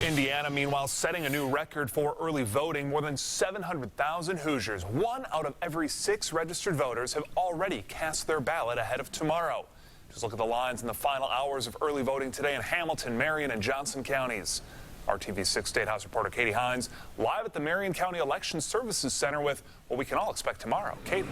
Indiana, meanwhile, setting a new record for early voting. More than 700,000 Hoosiers, 1 out of every 6 registered voters, have already cast their ballot ahead of tomorrow. Just look at the lines in the final hours of early voting today in Hamilton, Marion, and Johnson counties. RTV6 State House reporter Katie Hines live at the Marion County Election Services Center with what we can all expect tomorrow. Katie.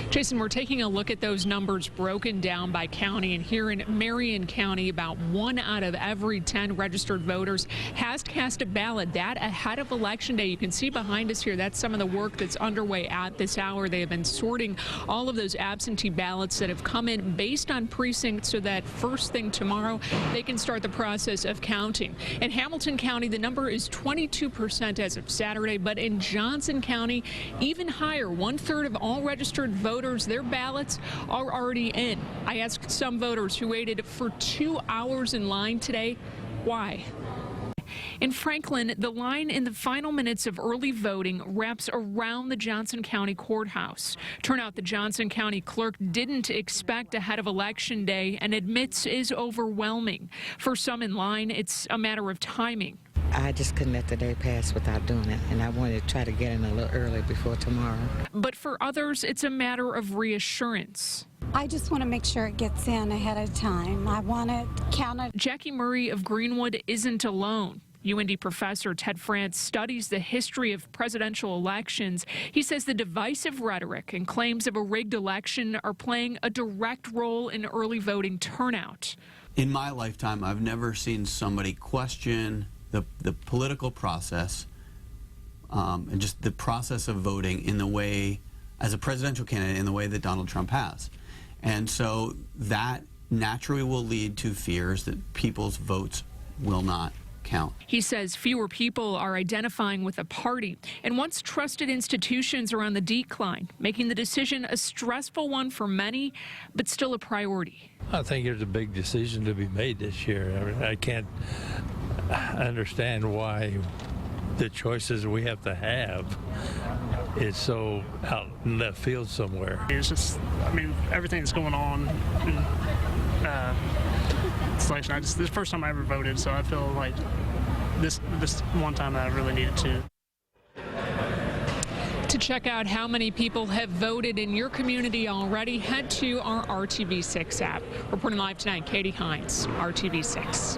Jason, we're taking a look at those numbers broken down by county, and here in Marion County, about 1 out of every 10 registered voters has cast a ballot. That ahead of Election Day. You can see behind us here, that's some of the work that's underway at this hour. They have been sorting all of those absentee ballots that have come in based on precincts so that first thing tomorrow they can start the process of counting. In Hamilton County, the number is 22% as of Saturday, but in Johnson County, even higher. 1/3 of all registered voters, their ballots are already in. I asked some voters who waited for 2 hours in line today, why? In Franklin, the line in the final minutes of early voting wraps around the Johnson County Courthouse. Turnout the Johnson County clerk didn't expect ahead of Election Day and admits is overwhelming. For some in line, it's a matter of timing. I just couldn't let the day pass without doing it, and I wanted to try to get in a little early before tomorrow. But for others, it's a matter of reassurance. I just want to make sure it gets in ahead of time. I want to count it. Jackie Murray of Greenwood isn't alone. UND professor Ted France studies the history of presidential elections. He says the divisive rhetoric and claims of a rigged election are playing a direct role in early voting turnout. In my lifetime, I've never seen somebody question the political process and just the process of voting in the way, as a presidential candidate, in the way that Donald Trump has. And so that naturally will lead to fears that people's votes will not count. He says fewer people are identifying with a party, and once trusted institutions are on the decline, making the decision a stressful one for many, but still a priority. I think there's a big decision to be made this year. I mean, I can't understand why the choices we have to have is so out in left field somewhere. It's just, I mean, everything that's going on in selection. This is the first time I ever voted, so I feel like this one time I really needed to. To check out how many people have voted in your community already, head to our RTV6 app. Reporting live tonight, Katie Hines, RTV6.